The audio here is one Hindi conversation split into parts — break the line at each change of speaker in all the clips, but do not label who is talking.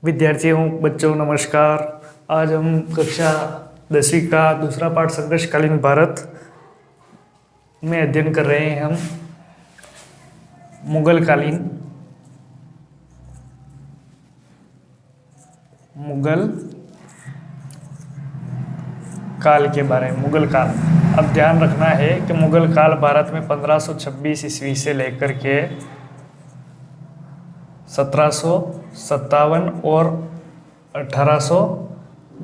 विद्यार्थियों बच्चों नमस्कार। आज हम कक्षा 10वीं का दूसरा पाठ संघर्षकालीन भारत में अध्ययन कर रहे हैं। हम मुगल काल के बारे में। मुगल काल, अब ध्यान रखना है कि मुगल काल भारत में 1526 ईस्वी से लेकर के 1757 और 1800,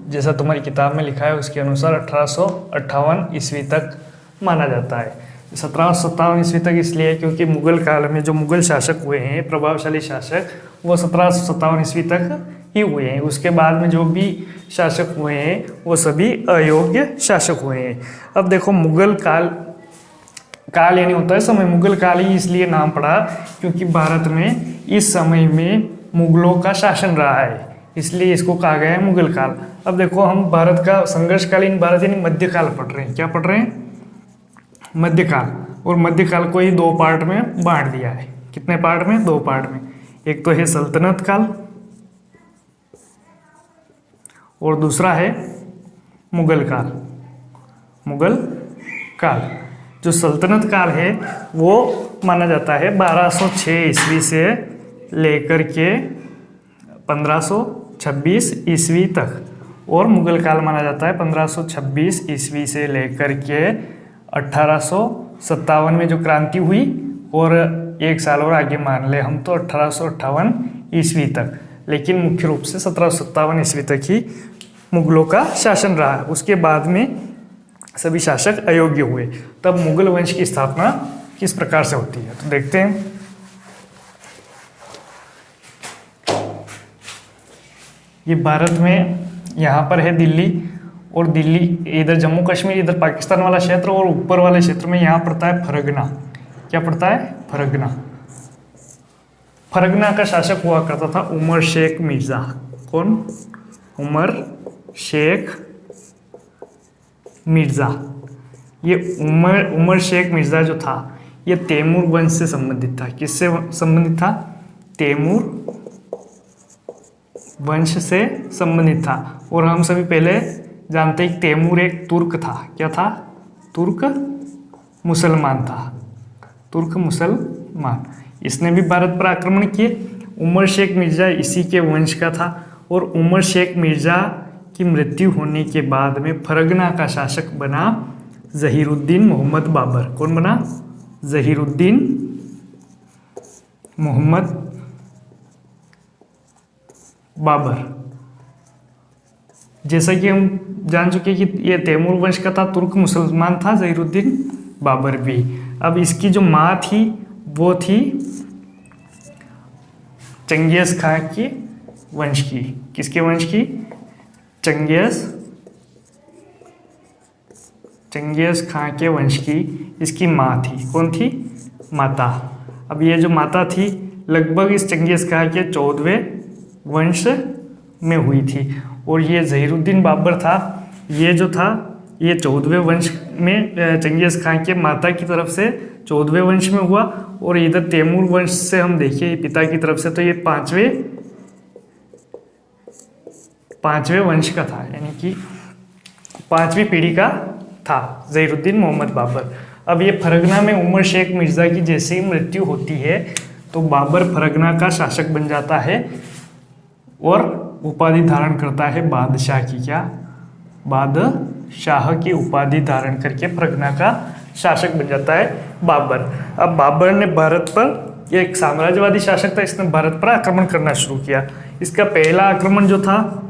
जैसा तुम्हारी किताब में लिखा है उसके अनुसार 1858 ईस्वी तक माना जाता है। 1757 ईस्वी तक इसलिए क्योंकि मुगल काल में जो मुगल शासक हुए हैं, प्रभावशाली शासक, वो 1757 ईस्वी तक ही हुए हैं। उसके बाद में जो भी शासक हुए हैं वो सभी अयोग्य शासक हुए हैं। अब देखो, मुगल काल यानी होता है समय। मुगल काल ही इसलिए नाम पड़ा क्योंकि भारत में इस समय में मुगलों का शासन रहा है, इसलिए इसको कहा गया है मुगल काल। अब देखो, हम भारत का संघर्षकालीन भारत यानी मध्यकाल पढ़ रहे हैं। क्या पढ़ रहे हैं? मध्यकाल। और मध्यकाल को ही दो पार्ट में बांट दिया है। कितने पार्ट में? दो पार्ट में। एक तो है सल्तनत काल और दूसरा है मुगल काल। मुगल काल जो सल्तनत काल है वो माना जाता है 1206 ईस्वी से लेकर के 1526 ईस्वी तक, और मुगल काल माना जाता है 1526 ईस्वी से लेकर के 1857 में जो क्रांति हुई, और एक साल और आगे मान ले हम तो 1858 ईस्वी तक। लेकिन मुख्य रूप से 1757 ईस्वी तक ही मुगलों का शासन रहा। उसके बाद में सभी शासक अयोग्य हुए। तब मुगल वंश की स्थापना किस प्रकार से होती है तो देखते हैं। ये भारत में यहाँ पर है दिल्ली, और दिल्ली इधर जम्मू कश्मीर, इधर पाकिस्तान वाला क्षेत्र, और ऊपर वाले क्षेत्र में यहाँ पड़ता है फरगना। क्या पड़ता है? फरगना। फरगना का शासक हुआ करता था उमर शेख मिर्जा। कौन? उमर शेख मिर्जा। ये उमर शेख मिर्जा जो था ये तैमूर वंश से संबंधित था। किससे संबंधित था? तैमूर वंश से संबंधित था। और हम सभी पहले जानते हैं कि तैमूर एक तुर्क था। क्या था? तुर्क मुसलमान था। तुर्क मुसलमान। इसने भी भारत पर आक्रमण किए। उमर शेख मिर्जा इसी के वंश का था। और उमर शेख मिर्जा की मृत्यु होने के बाद में फरगना का शासक बना जहीरुद्दीन मोहम्मद बाबर। कौन बना? जहीरुद्दीन मोहम्मद बाबर। जैसा कि हम जान चुके कि ये तैमूर वंश का था, तुर्क मुसलमान था, जहीरुद्दीन बाबर भी। अब इसकी जो माँ थी वो थी चंगेज खां की वंश की। किसके वंश की? चंगेज खां के वंश की इसकी माँ थी। कौन थी? माता। अब ये जो माता थी लगभग इस चंगेज खां के 14वें वंश में हुई थी। और ये जहीरुद्दीन बाबर था, ये जो था ये 14वें वंश में चंगेज खां के माता की तरफ से 14वें वंश में हुआ। और इधर तैमूर वंश से हम देखिए पिता की तरफ से तो ये पांचवें वंश का था, यानी कि 5वीं पीढ़ी का था जहीरुद्दीन मोहम्मद बाबर। अब ये फरगना में उमर शेख मिर्जा की जैसे ही मृत्यु होती है तो बाबर फरगना का शासक बन जाता है और उपाधि धारण करता है बादशाह की। क्या? बादशाह की उपाधि धारण करके फरगना का शासक बन जाता है बाबर। अब बाबर ने भारत पर, एक साम्राज्यवादी शासक था, इसने भारत पर आक्रमण करना शुरू किया। इसका पहला आक्रमण जो था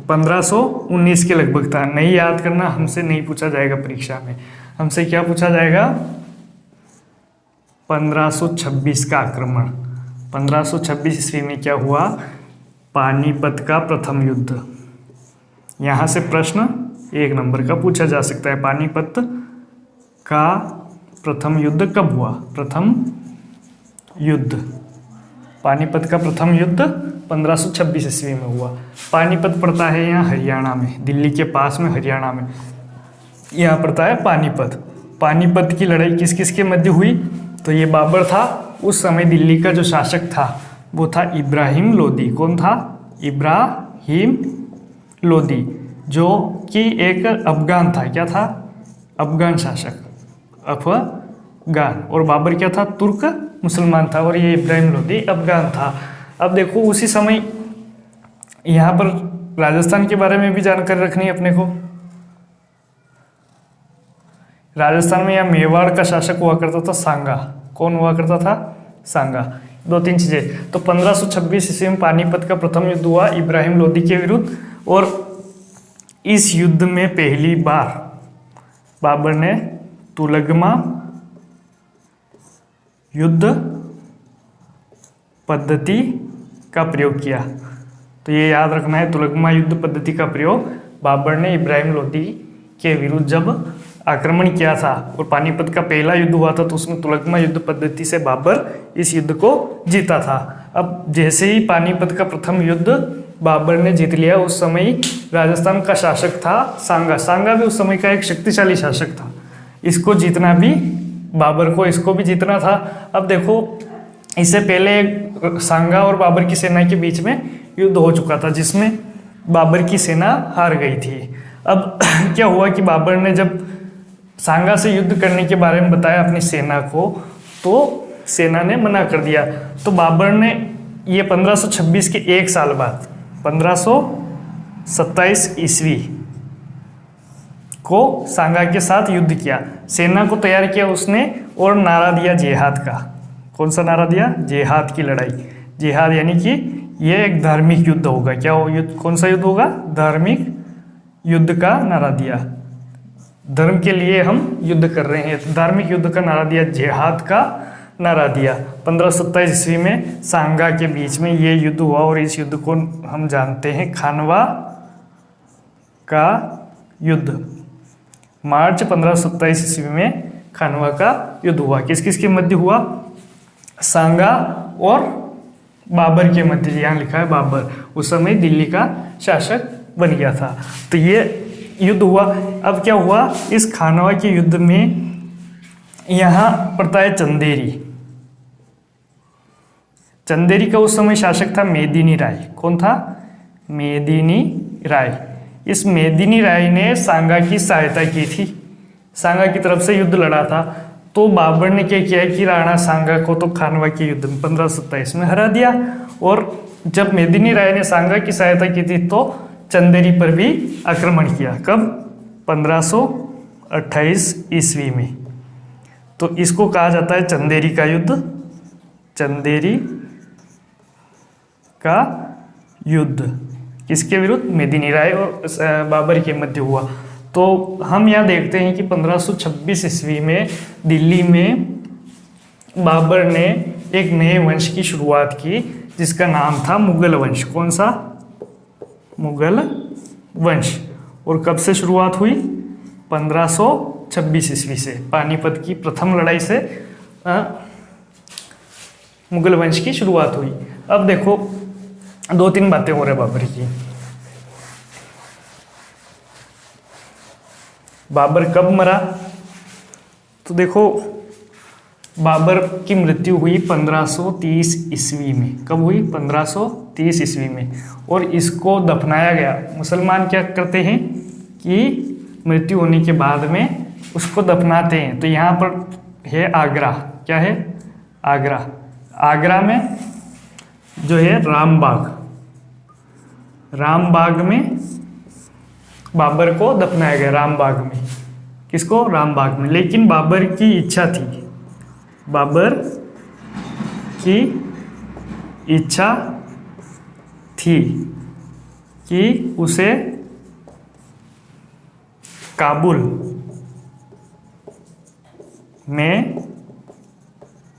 1519 के लगभग था। नहीं याद करना, हमसे नहीं पूछा जाएगा परीक्षा में। हमसे क्या पूछा जाएगा? 1526 का आक्रमण। 1526 ईस्वी में क्या हुआ? पानीपत का प्रथम युद्ध। यहाँ से प्रश्न 1 नंबर का पूछा जा सकता है। पानीपत का प्रथम युद्ध कब हुआ? प्रथम युद्ध, पानीपत का प्रथम युद्ध 1526 ईस्वी में हुआ। पानीपत पड़ता है यहाँ हरियाणा में, दिल्ली के पास में हरियाणा में यहाँ पड़ता है पानीपत। पानीपत की लड़ाई किस किस के मध्य हुई? तो ये बाबर था, उस समय दिल्ली का जो शासक था वो था इब्राहिम लोदी। कौन था? इब्राहिम लोदी, जो कि एक अफगान था। क्या था? अफगान शासक, अफगान। और बाबर क्या था? तुर्क मुसलमान था। और ये इब्राहिम लोदी अफगान था। अब देखो उसी समय यहाँ पर राजस्थान के बारे में भी जानकारी रखनी है अपने को। राजस्थान में यहाँ मेवाड़ का शासक हुआ करता था सांगा। कौन हुआ करता था? सांगा। 2-3 चीजें। तो 1526 ईस्वी में पानीपत का प्रथम युद्ध हुआ इब्राहिम लोदी के विरुद्ध, और इस युद्ध में पहली बार बाबर ने तुलगमा युद्ध पद्धति का प्रयोग किया। तो ये याद रखना है, तुलगमा युद्ध पद्धति का प्रयोग बाबर ने इब्राहिम लोदी के विरुद्ध जब आक्रमण किया था और पानीपत का पहला युद्ध हुआ था, तो उसमें तुलगमा युद्ध पद्धति से बाबर इस युद्ध को जीता था। अब जैसे ही पानीपत का प्रथम युद्ध बाबर ने जीत लिया, उस समय राजस्थान का शासक था सांगा। सांगा भी उस समय का एक शक्तिशाली शासक था। इसको जीतना भी बाबर को, इसको भी जीतना था। अब देखो इससे पहले सांगा और बाबर की सेना के बीच में युद्ध हो चुका था, जिसमें बाबर की सेना हार गई थी। अब क्या हुआ कि बाबर ने जब सांगा से युद्ध करने के बारे में बताया अपनी सेना को, तो सेना ने मना कर दिया। तो बाबर ने ये 1526 के एक साल बाद 1527 ईस्वी को सांगा के साथ युद्ध किया। सेना को तैयार किया उसने और नारा दिया जिहाद का। कौन सा नारा दिया? जिहाद की लड़ाई। जिहाद यानी कि ये एक धार्मिक युद्ध होगा। क्या हो युद्ध? कौन सा युद्ध होगा? धार्मिक युद्ध का नारा दिया। धर्म के लिए हम युद्ध कर रहे हैं, धार्मिक युद्ध का नारा दिया, जिहाद का नारा दिया। 1527 ईस्वी में सांगा के बीच में ये युद्ध हुआ, और इस युद्ध को हम जानते हैं खानवा का युद्ध। मार्च 1527 ईस्वी में खानवा का युद्ध हुआ। किस किस के मध्य हुआ? सांगा और बाबर के मध्य। यहाँ लिखा है बाबर, उस समय दिल्ली का शासक बन गया था। तो ये युद्ध हुआ। अब क्या हुआ? इस खानवा के युद्ध में यहाँ पड़ता है चंदेरी। चंदेरी का उस समय शासक था मेदिनी राय। कौन था? मेदिनी राय। इस मेदिनी राय ने सांगा की सहायता की थी, सांगा की तरफ से युद्ध लड़ा था। तो बाबर ने क्या किया कि राणा सांगा को तो खानवा के युद्ध में 1527 में हरा दिया, और जब मेदिनी राय ने सांगा की सहायता की थी तो चंदेरी पर भी आक्रमण किया। कब? 1528 ईस्वी में। तो इसको कहा जाता है चंदेरी का युद्ध। चंदेरी का युद्ध किसके विरुद्ध? मेदिनी राय और बाबर के मध्य हुआ। तो हम यहाँ देखते हैं कि 1526 ईस्वी में दिल्ली में बाबर ने एक नए वंश की शुरुआत की, जिसका नाम था मुगल वंश। कौन सा? मुगल वंश। और कब से शुरुआत हुई? 1526 ईस्वी से, पानीपत की प्रथम लड़ाई से मुगल वंश की शुरुआत हुई। अब देखो 2-3 बातें हो रही बाबर की। बाबर कब मरा? तो देखो बाबर की मृत्यु हुई 1530 ईस्वी में। कब हुई? 1530 ईस्वी में। और इसको दफनाया गया। मुसलमान क्या करते हैं कि मृत्यु होने के बाद में उसको दफनाते हैं। तो यहाँ पर है आगरा। क्या है? आगरा। आगरा में जो है रामबाग, रामबाग में बाबर को दफनाया गया। रामबाग में। किसको? रामबाग में। लेकिन बाबर की इच्छा थी, बाबर की इच्छा थी कि उसे काबुल में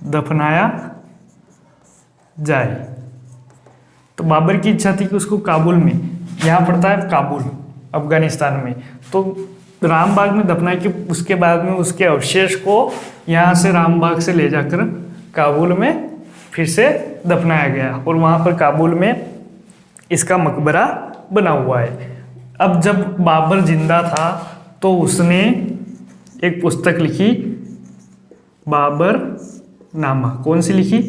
दफनाया जाए। तो बाबर की इच्छा थी कि उसको काबुल में, यहाँ पड़ता है काबुल अफगानिस्तान में, तो रामबाग में दफनाया कि उसके बाद में उसके अवशेष को यहाँ से रामबाग से ले जाकर काबुल में फिर से दफनाया गया। और वहाँ पर काबुल में इसका मकबरा बना हुआ है। अब जब बाबर जिंदा था तो उसने एक पुस्तक लिखी, बाबर नामा। कौन सी लिखी?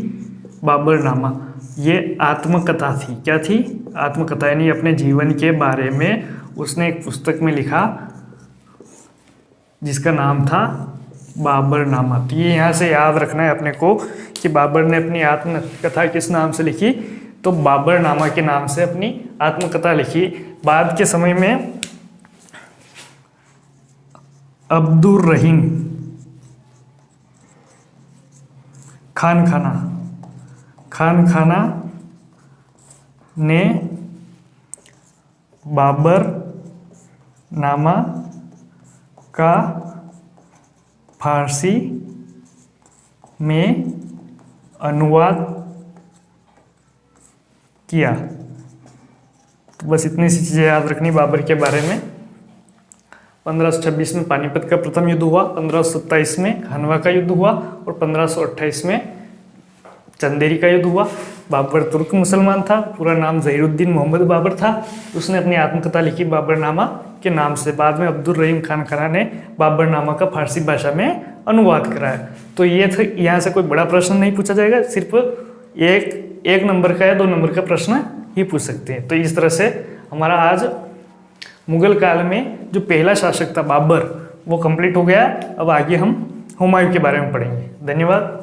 बाबर नामा। ये आत्मकथा थी। क्या थी? आत्मकथा, यानी अपने जीवन के बारे में उसने एक पुस्तक में लिखा जिसका नाम था बाबरनामा। तो ये यहाँ से याद रखना है अपने को कि बाबर ने अपनी आत्मकथा किस नाम से लिखी, तो बाबरनामा के नाम से अपनी आत्मकथा लिखी। बाद के समय में अब्दुर रहीम खान खाना ने बाबरनामा का फारसी में अनुवाद किया। तो बस इतनी सी चीज़ें याद रखनी बाबर के बारे में। 1526 में पानीपत का प्रथम युद्ध हुआ, 1527 में खानवा का युद्ध हुआ और 1528 में चंदेरी का युद्ध हुआ। बाबर तुर्क मुसलमान था, पूरा नाम ज़हीरुद्दीन मोहम्मद बाबर था। उसने अपनी आत्मकथा लिखी बाबरनामा के नाम से। बाद में अब्दुर रहीम खान ने बाबरनामा का फारसी भाषा में अनुवाद कराया। तो ये था, यहाँ से कोई बड़ा प्रश्न नहीं पूछा जाएगा, सिर्फ एक नंबर का या 2 नंबर का प्रश्न ही पूछ सकते हैं। तो इस तरह से हमारा आज मुगल काल में जो पहला शासक था बाबर, वो कंप्लीट हो गया। अब आगे हम हुमायूं के बारे में पढ़ेंगे। धन्यवाद।